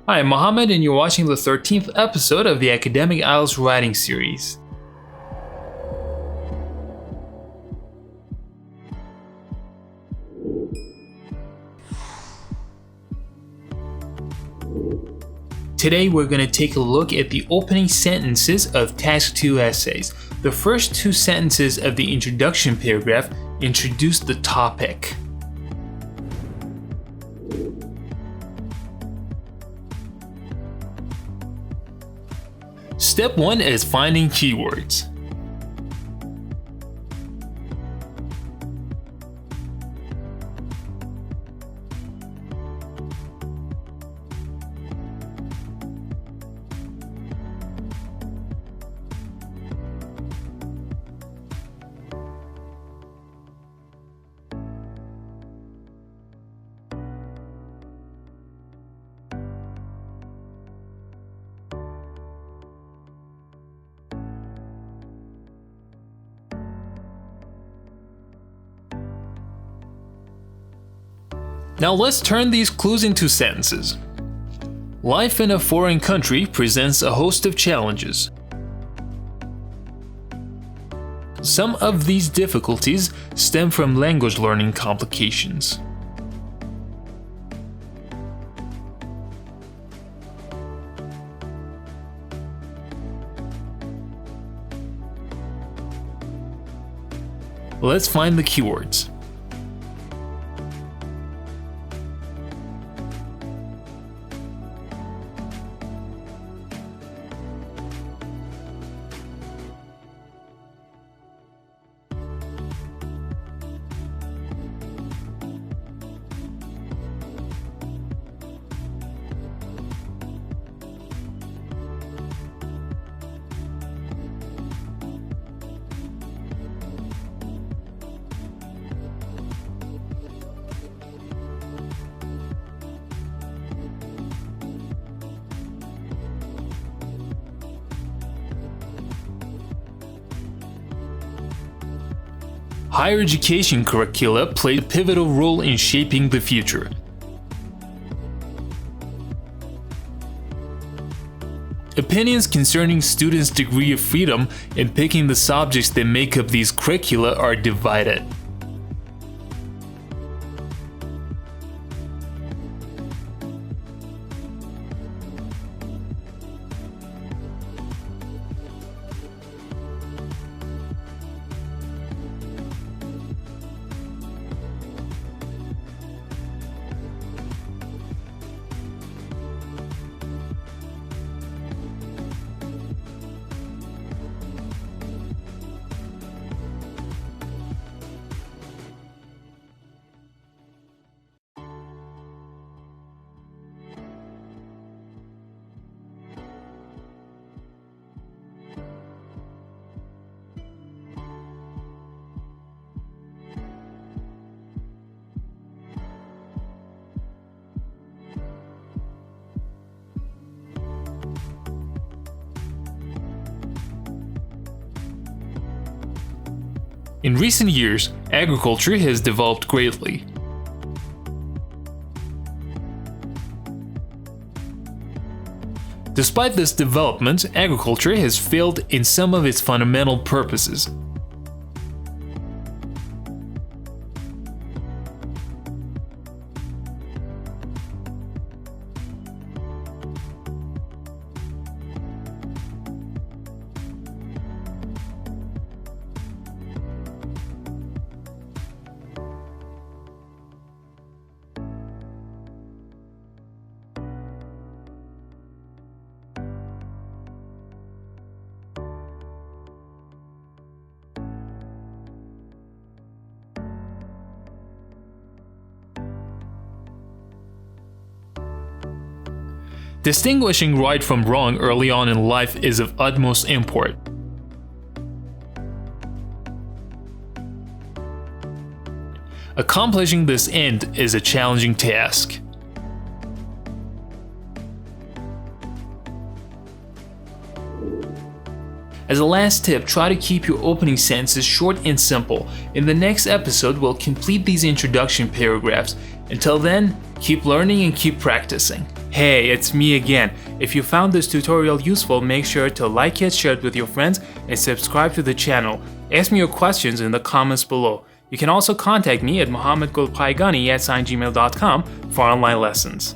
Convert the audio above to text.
Hi, I'm Mohammed and you're watching the 13th episode of the Academic IELTS Writing Series. Today we're going to take a look at the opening sentences of Task 2 essays. The first two sentences of the introduction paragraph introduce the topic. Step 1 is finding keywords. Now let's turn these clues into sentences. Life in a foreign country presents a host of challenges. Some of these difficulties stem from language learning complications. Let's find the keywords. Higher education curricula play a pivotal role in shaping the future. Opinions concerning students' degree of freedom in picking the subjects that make up these curricula are divided. In recent years, agriculture has developed greatly. Despite this development, agriculture has failed in some of its fundamental purposes. Distinguishing right from wrong early on in life is of utmost import. Accomplishing this end is a challenging task. As a last tip, try to keep your opening sentences short and simple. In the next episode, we'll complete these introduction paragraphs. Until then, keep learning and keep practicing. Hey, it's me again. If you found this tutorial useful, make sure to like it, share it with your friends, and subscribe to the channel. Ask me your questions in the comments below. You can also contact me at mohammedgulpaigani@gmail.com for online lessons.